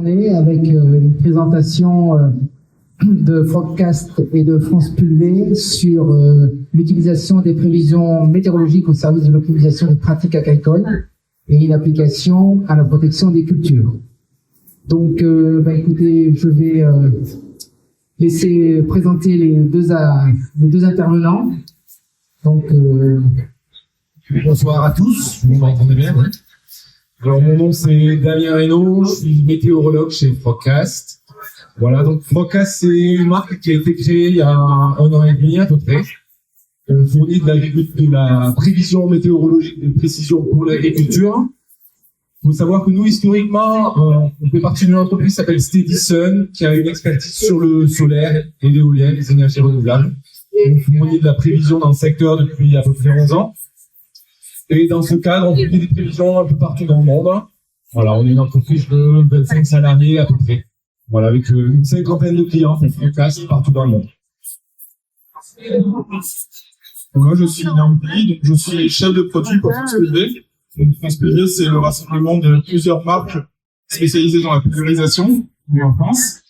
On est avec une présentation de Frogcast et de France Pulvé sur l'utilisation des prévisions météorologiques au service de l'optimisation des pratiques agricoles et une application à la protection des cultures. Donc, écoutez, je vais laisser présenter les deux intervenants. Donc, bonsoir à tous, vous m'entendez bien, ouais. Alors, mon nom c'est Damien Reynaud, je suis météorologue chez Frogcast. Voilà, donc Frogcast c'est une marque qui a été créée il y a un an et demi à peu près. On fournit de la prévision météorologique de précision pour l'agriculture. Il faut savoir que nous, historiquement, on fait partie d'une entreprise qui s'appelle Steadysun, qui a une expertise sur le solaire et l'éolien, les énergies renouvelables. On fournit de la prévision dans le secteur depuis à peu près 11 ans. Et dans ce cadre, on fait des prévisions un peu partout dans le monde. Voilà, on est une entreprise de 25 salariés à peu près. Voilà, avec une cinquantaine de clients, on Frogcast partout dans le monde. Moi, je suis Nampi, donc je suis chef de produit pour France Pulvé. France Pulvé, c'est le rassemblement de plusieurs marques spécialisées dans la pulvérisation en France.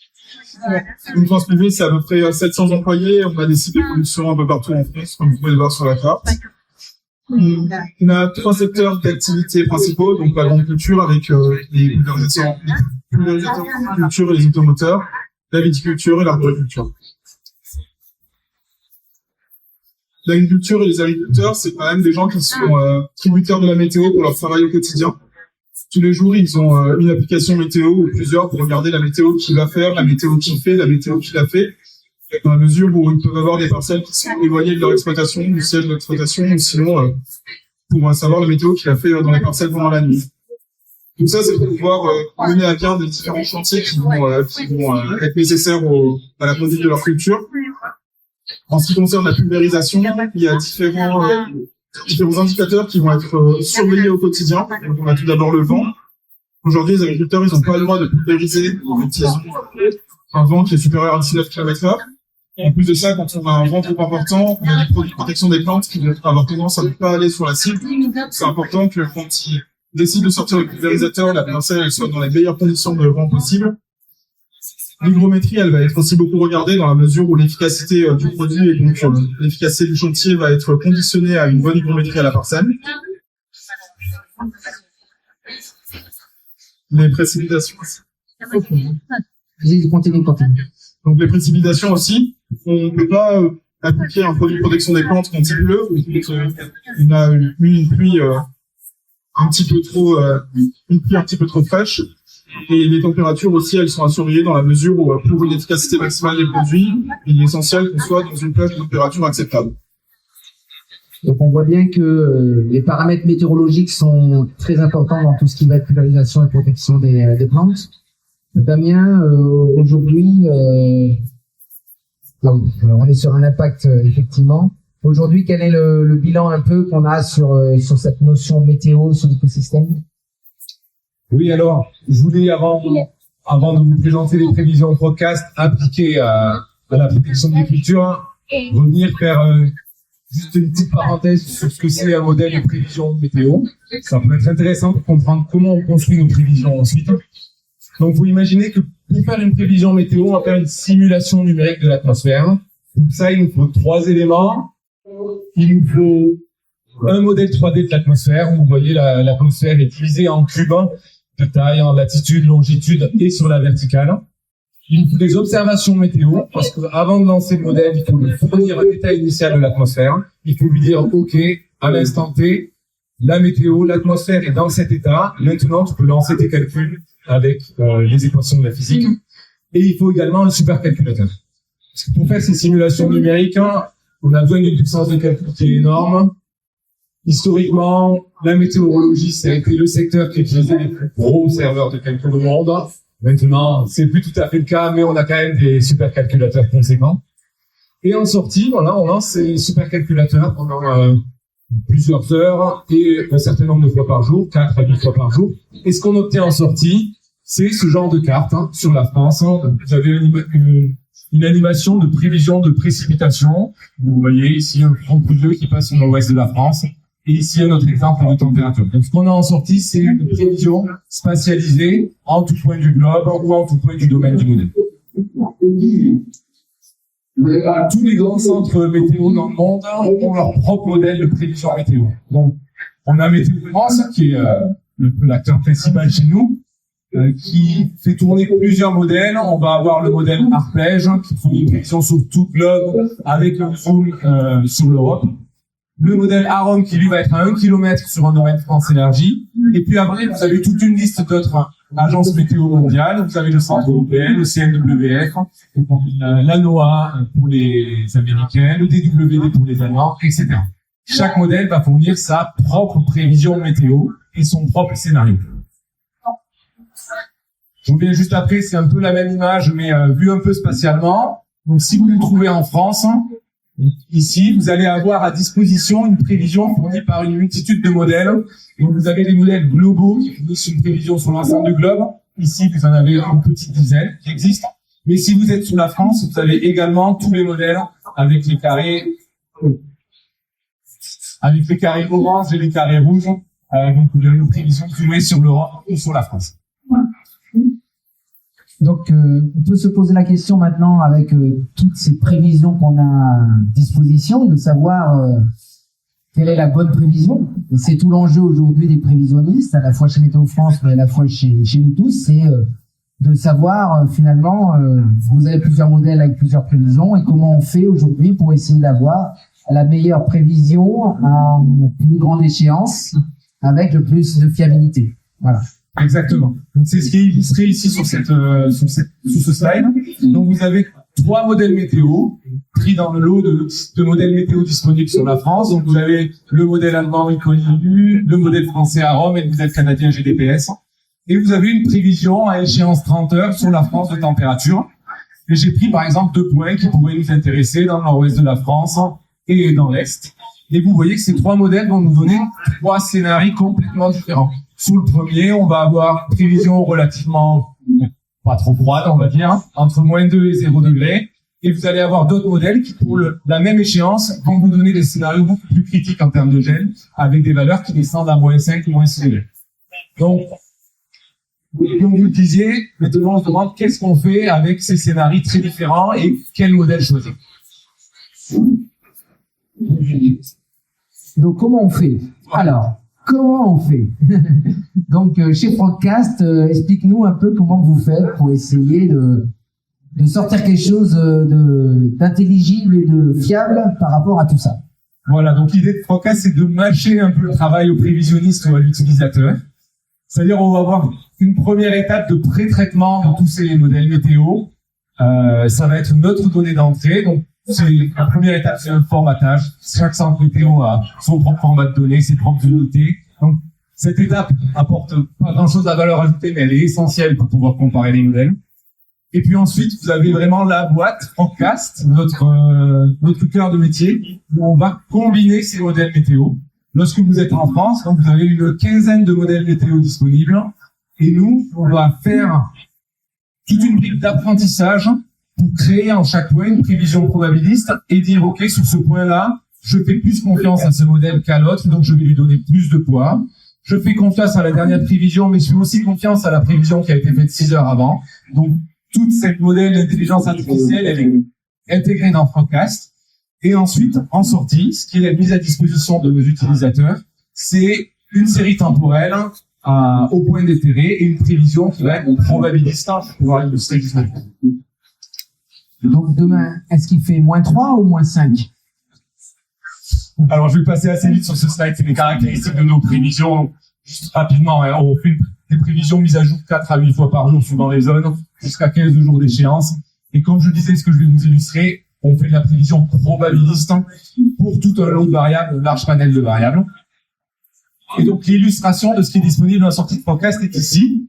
Donc, France Pulvé, c'est à peu près 700 employés. On a des sites de production un peu partout en France, comme vous pouvez le voir sur la carte. On a 3 secteurs d'activité principaux, donc la grande culture avec les pulvérisations, culture et les automoteurs, la viticulture et l'arboriculture. L'agriculture et les agriculteurs, c'est quand même des gens qui sont tributaires de la météo pour leur travail au quotidien. Tous les jours, ils ont une application météo ou plusieurs pour regarder la météo qu'il va faire, la météo qu'il fait, la météo qu'il a fait. Dans la mesure où ils peuvent avoir des parcelles qui sont éloignées de leur exploitation, du siège de l'exploitation, ou sinon pour savoir la météo qu'il a fait dans les parcelles pendant la nuit. Tout ça, c'est pour pouvoir mener à bien des différents chantiers qui vont être nécessaires à la conduite de leur culture. En ce qui concerne la pulvérisation, il y a différents indicateurs qui vont être surveillés au quotidien. Donc, on a tout d'abord le vent. Aujourd'hui, les agriculteurs, ils n'ont pas le droit de pulvériser en utilisant un vent qui est supérieur à 19 km/h. En plus de ça, quand on a un vent trop important, on a des produits de protection des plantes qui vont avoir tendance à ne pas aller sur la cible. C'est important que quand ils décident de sortir le pulvérisateur, la parcelle soit dans les meilleures conditions de vent possible. L'hygrométrie, elle va être aussi beaucoup regardée dans la mesure où l'efficacité du produit et donc l'efficacité du chantier va être conditionnée à une bonne hygrométrie à la parcelle. Les précipitations. Continue. Donc les précipitations aussi, on ne peut pas appliquer un produit de protection des plantes quand il pleut, on a une pluie un petit peu trop fraîche. Et les températures aussi, elles sont à surveiller dans la mesure où, pour une efficacité maximale des produits, il est essentiel qu'on soit dans une plage de température acceptable. Donc on voit bien que les paramètres météorologiques sont très importants dans tout ce qui va être pulvérisation et protection des plantes. Damien, aujourd'hui, on est sur un impact effectivement. Aujourd'hui, quel est le bilan un peu qu'on a sur cette notion météo, sur l'écosystème? Oui, alors, je voulais, avant de vous présenter les prévisions Frogcast appliquées à la protection des cultures, revenir faire juste une petite parenthèse sur ce que c'est un modèle de prévision météo. Ça peut être intéressant pour comprendre comment on construit nos prévisions ensuite. Donc, vous imaginez que pour faire une prévision météo, on va faire une simulation numérique de l'atmosphère. Pour ça, il nous faut 3 éléments. Il nous faut un modèle 3D de l'atmosphère. Vous voyez, l'atmosphère est divisée en cubes de taille, en latitude, longitude et sur la verticale. Il nous faut des observations météo, parce qu'avant de lancer le modèle, il faut lui fournir un état initial de l'atmosphère. Il faut lui dire, OK, à l'instant T, la météo, l'atmosphère est dans cet état. Maintenant, tu peux lancer tes calculs avec les équations de la physique. Et il faut également un supercalculateur. Parce que pour faire ces simulations numériques, on a besoin d'une puissance de calcul qui est énorme. Historiquement, la météorologie, ça a été le secteur qui utilisait les plus gros serveurs de calcul au monde. Maintenant, c'est plus tout à fait le cas, mais on a quand même des supercalculateurs conséquents. Et en sortie, voilà, on lance ces supercalculateurs pendant plusieurs heures et un certain nombre de fois par jour, 4 à 10 fois par jour. Et ce qu'on obtient en sortie, c'est ce genre de carte sur la France. Vous avez une animation de prévision de précipitation. Vous voyez ici un grand coup de qui passe au nord-ouest de la France. Et ici, un autre exemple de température. Donc, ce qu'on a en sortie, c'est une prévision spatialisée en tout point du globe ou en tout point du domaine du modèle. Tous les grands centres météo dans le monde ont leur propre modèle de prévision météo. Donc, on a Météo France, qui est l'acteur principal chez nous, qui fait tourner plusieurs modèles. On va avoir le modèle Arpège, qui fait une prévision sur tout le globe, avec un zoom sur l'Europe. Le modèle Aron, qui lui va être à 1 km sur un domaine France Énergie. Et puis après, vous avez toute une liste d'autres agences météo mondiales. Vous avez le Centre européen, le CNWF, la NOAA pour les Américains, le DWD pour les Allemands, etc. Chaque modèle va fournir sa propre prévision météo et son propre scénario. Je reviens juste après, c'est un peu la même image, mais vue un peu spatialement. Donc, si vous vous trouvez en France, ici, vous allez avoir à disposition une prévision fournie par une multitude de modèles. Donc, vous avez les modèles globaux qui fournissent une prévision sur l'ensemble du globe. Ici, vous en avez une petite dizaine qui existent. Mais si vous êtes sur la France, vous avez également tous les modèles avec les carrés orange et les carrés rouges. Donc, vous avez une prévision zoomée sur l'Europe ou sur la France. Donc, on peut se poser la question maintenant, avec toutes ces prévisions qu'on a à disposition, de savoir quelle est la bonne prévision. Et c'est tout l'enjeu aujourd'hui des prévisionnistes, à la fois chez Météo France, mais à la fois chez nous tous, c'est de savoir finalement, vous avez plusieurs modèles avec plusieurs prévisions, et comment on fait aujourd'hui pour essayer d'avoir la meilleure prévision à une plus grande échéance, avec le plus de fiabilité. Voilà. Exactement. Donc, c'est ce qui est illustré ici sur ce slide. Donc, vous avez 3 modèles météo pris dans le lot de modèles météo disponibles sur la France. Donc, vous avez le modèle allemand Ecoliu, le modèle français Arom et le modèle canadien GDPS. Et vous avez une prévision à échéance 30 heures sur la France de température. Et j'ai pris, par exemple, 2 points qui pourraient nous intéresser dans le nord-ouest de la France et dans l'est. Et vous voyez que ces 3 modèles vont nous donner 3 scénarios complètement différents. Sous le premier, on va avoir une prévision relativement pas trop froide, on va dire, entre -2 et 0 degrés. Et vous allez avoir d'autres modèles qui, pour la même échéance, vont vous donner des scénarios beaucoup plus critiques en termes de gel, avec des valeurs qui descendent à -5 ou -6 degrés. Donc, comme vous le disiez, maintenant on se demande qu'est-ce qu'on fait avec ces scénarios très différents et quel modèle choisir. Donc, comment on fait? Alors, comment on fait? Donc, chez Frogcast, explique-nous un peu comment vous faites pour essayer de sortir quelque chose d'intelligible et de fiable par rapport à tout ça. Voilà, donc l'idée de Frogcast, c'est de matcher un peu le travail au prévisionniste ou à l'utilisateur. C'est-à-dire, on va avoir une première étape de pré-traitement de tous ces modèles météo. Ça va être notre donnée d'entrée. Donc, la première étape, c'est un formatage. Chaque centre météo a son propre format de données, ses propres unités. Donc, cette étape apporte pas grand-chose à valeur ajoutée, mais elle est essentielle pour pouvoir comparer les modèles. Et puis ensuite, vous avez vraiment la boîte Frogcast, notre cœur de métier, où on va combiner ces modèles météo. Lorsque vous êtes en France, donc vous avez une quinzaine de modèles météo disponibles. Et nous, on va faire toute une brique d'apprentissage pour créer en chaque point une prévision probabiliste et dire, OK, sur ce point-là, je fais plus confiance à ce modèle qu'à l'autre, donc je vais lui donner plus de poids. Je fais confiance à la dernière prévision, mais je fais aussi confiance à la prévision qui a été faite 6 heures avant. Donc, toute cette modèle d'intelligence artificielle, elle est intégrée dans Frogcast. Et ensuite, en sortie, ce qui est mise à disposition de nos utilisateurs, c'est une série temporelle au point d'intérêt et une prévision qui va être probabiliste pour pouvoir illustrer le dispositif. Donc demain, est-ce qu'il fait -3 ou -5? Alors, je vais passer assez vite sur ce slide. C'est les caractéristiques de nos prévisions. Juste rapidement, hein, on fait des prévisions mises à jour 4 à 8 fois par jour suivant les zones, jusqu'à 15 jours d'échéance. Et comme je disais, ce que je vais vous illustrer, on fait de la prévision probabiliste pour tout un lot de variables, un large panel de variables. Et donc, l'illustration de ce qui est disponible dans la sortie de Frogcast est ici.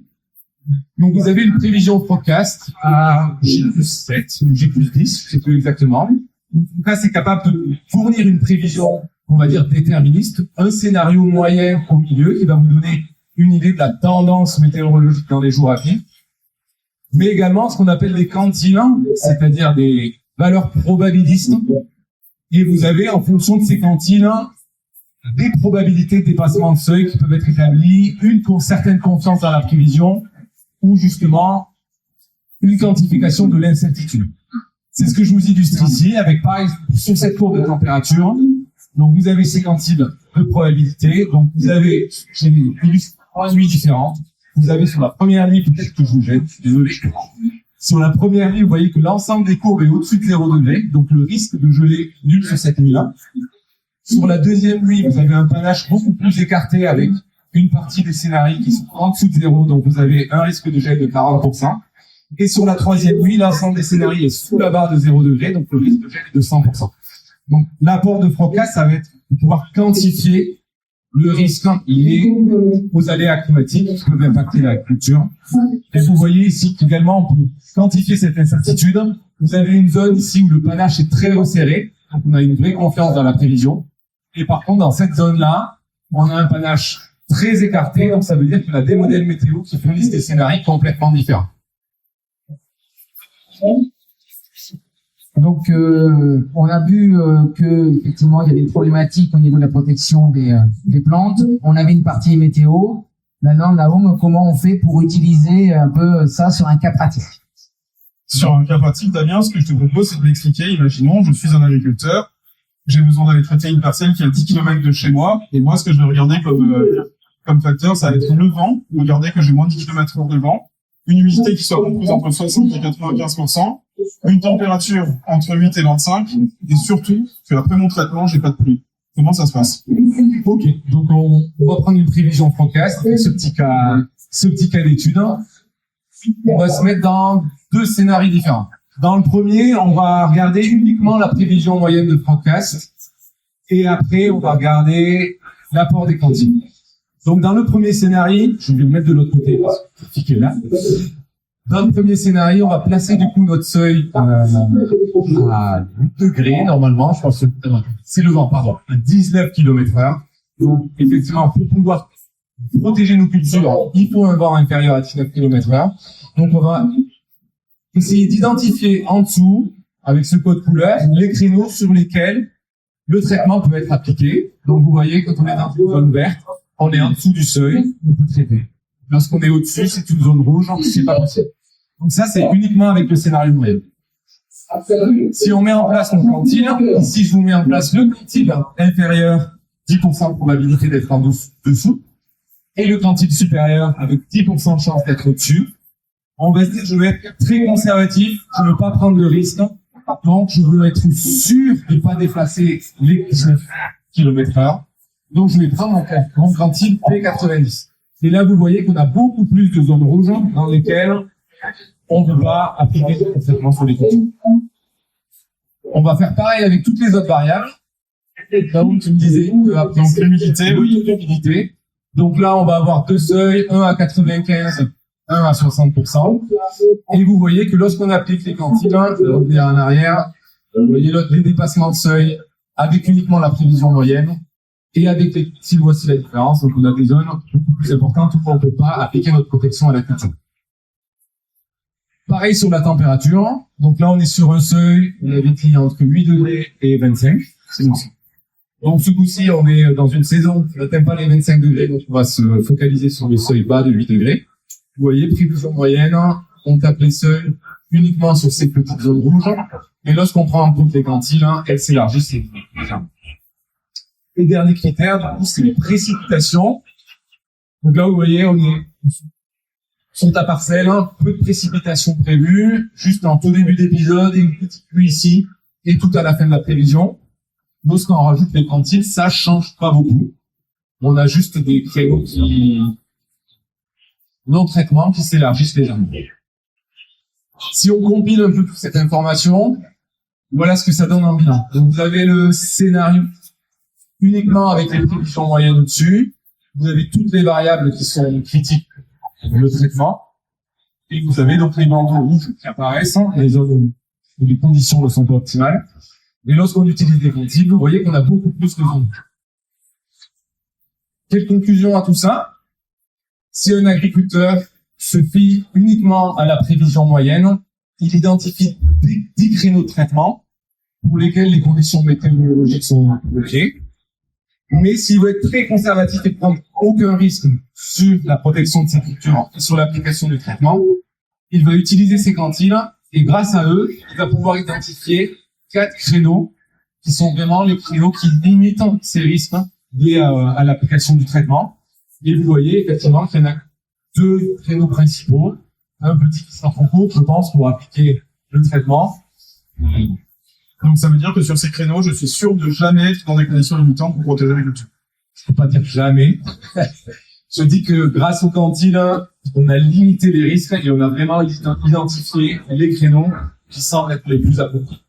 Donc, vous avez une prévision Frogcast à G+7, ou G+10, je sais plus exactement. Donc, Frogcast est capable de fournir une prévision, on va dire, déterministe, un scénario moyen au milieu qui va vous donner une idée de la tendance météorologique dans les jours à venir. Mais également ce qu'on appelle des quantiles, c'est-à-dire des valeurs probabilistes. Et vous avez, en fonction de ces quantiles, des probabilités de dépassement de seuil qui peuvent être établies, une certaine confiance dans la prévision, ou justement une quantification de l'incertitude. C'est ce que je vous illustre ici, avec pareil, sur cette courbe de température. Donc, vous avez ces quantiles de probabilité. Donc, vous avez, j'ai illustré 3 nuits différentes. Vous avez sur la première nuit, peut-être que je vous jette, désolé. Sur la première nuit, vous voyez que l'ensemble des courbes est au-dessus de 0 degré. Donc, le risque de geler nul sur cette nuit-là. Sur la deuxième nuit, vous avez un panache beaucoup plus écarté avec une partie des scénarios qui sont en dessous de 0. Donc, vous avez un risque de gel de 40%. Et sur la troisième nuit, l'ensemble des scénarios est sous la barre de 0 degré, donc le risque de gel est de 100%. Donc, l'apport de Frogcast, ça va être de pouvoir quantifier le risque lié aux aléas climatiques qui peuvent impacter l'agriculture. Et vous voyez ici qu'également, on peut quantifier cette incertitude. Vous avez une zone ici où le panache est très resserré, donc on a une vraie confiance dans la prévision. Et par contre, dans cette zone-là, on a un panache très écarté, donc ça veut dire qu'on a des modèles météo qui fournissent des scénarios complètement différents. Donc, on a vu que effectivement il y avait une problématique au niveau de la protection des plantes. On avait une partie météo. Maintenant, Naoum, comment on fait pour utiliser un peu ça sur un cas pratique? Sur un cas pratique, Damien, ce que je te propose, c'est de l'expliquer. Imaginons, je suis un agriculteur, j'ai besoin d'aller traiter une parcelle qui est à 10 km de chez moi, et moi, ce que je vais regarder comme facteur, ça va être le vent. Regardez que j'ai moins de 10 km/h de vent, une humidité qui soit comprise entre 60 et 95%, une température entre 8 et 25, et surtout qu'après mon traitement, j'ai pas de pluie. Comment ça se passe? Ok, donc on va prendre une prévision Frogcast, ce petit cas d'étude. On va se mettre dans 2 scénarios différents. Dans le premier, on va regarder uniquement la prévision moyenne de Frogcast, et après, on va regarder l'apport des quantités. Donc, dans le premier scénario, je vais le mettre de l'autre côté, parce que c'est là. Dans le premier scénario, on va placer du coup notre seuil à 8 degrés, normalement, je pense que c'est le vent, pardon, à 19 km/h. Donc, effectivement, pour pouvoir protéger nos cultures, il faut un vent inférieur à 19 km/h. Donc, on va essayer d'identifier en dessous, avec ce code couleur, les créneaux sur lesquels le traitement peut être appliqué. Donc, vous voyez, quand on est dans une zone verte, on est en dessous du seuil, on peut traiter. Lorsqu'on est au-dessus, c'est une zone rouge, c'est pas possible. Donc ça, c'est uniquement avec le scénario moyen. Si on met en place mon quantile, ici je vous mets en place le quantile inférieur, 10% de probabilité d'être en dessous, et le quantile supérieur avec 10% de chance d'être au-dessus, on va se dire, je vais être très conservatif, je ne veux pas prendre le risque, donc je veux être sûr de ne pas déplacer les 19 km/h. Donc, je vais prendre mon quantile P90. Et là, vous voyez qu'on a beaucoup plus de zones rouges dans lesquelles on ne peut pas appliquer le traitement sur les cultures. On va faire pareil avec toutes les autres variables. Là où tu me disais qu'après, Donc, l'humidité, oui. l'humidité. Donc là, on va avoir 2 seuils, un à 95, un à 60%. Et vous voyez que lorsqu'on applique les quantiles, je vais revenir en arrière, vous voyez les dépassements de seuil avec uniquement la prévision moyenne. Et avec les quantiles, voici la différence. Donc, on a des zones beaucoup plus importantes où on ne peut pas appliquer notre protection à la culture. Pareil sur la température. Donc là, on est sur un seuil, on avait dit entre 8 degrés et 25. C'est bon. Donc, ce coup-ci, on est dans une saison qui n'atteint pas les 25 degrés. Donc, on va se focaliser sur le seuil bas de 8 degrés. Vous voyez, prévision moyenne, on tape les seuils uniquement sur ces petites zones rouges. Et lorsqu'on prend en compte les quantiles, elles s'élargissent. Et dernier critère, du coup, c'est les précipitations. Donc là, vous voyez, on est sur ta parcelle, peu de précipitations prévues, juste en tout début d'épisode, et une petite pluie ici, et tout à la fin de la prévision. Lorsqu'on rajoute les quantiles, ça change pas beaucoup. On a juste des créneaux non-traitement qui s'élargissent légèrement. Si on compile un peu toute cette information, voilà ce que ça donne en bilan. Donc vous avez le scénario uniquement avec les prévisions moyennes au-dessus. Vous avez toutes les variables qui sont critiques pour le traitement. Et vous avez donc les bandeaux rouges qui apparaissent, les zones où les conditions ne sont pas optimales. Et lorsqu'on utilise des quantiles, vous voyez qu'on a beaucoup plus de zones. Quelle conclusion à tout ça? Si un agriculteur se fie uniquement à la prévision moyenne, il identifie 10 créneaux de traitement pour lesquels les conditions météorologiques sont bloquées. Mais s'il veut être très conservatif et prendre aucun risque sur la protection de ses cultures et sur l'application du traitement, il va utiliser ces quantiles et grâce à eux, il va pouvoir identifier 4 créneaux qui sont vraiment les créneaux qui limitent ces risques liés à l'application du traitement. Et vous voyez effectivement qu'il y en a 2 créneaux principaux, un petit qui sera en cours, je pense, pour appliquer le traitement. Donc ça veut dire que sur ces créneaux, je suis sûr de jamais être dans des conditions limitantes pour protéger mes cultures. Je peux pas dire jamais. Je dis que grâce au quantile, on a limité les risques et on a vraiment identifié les créneaux qui semblent être les plus appropriés.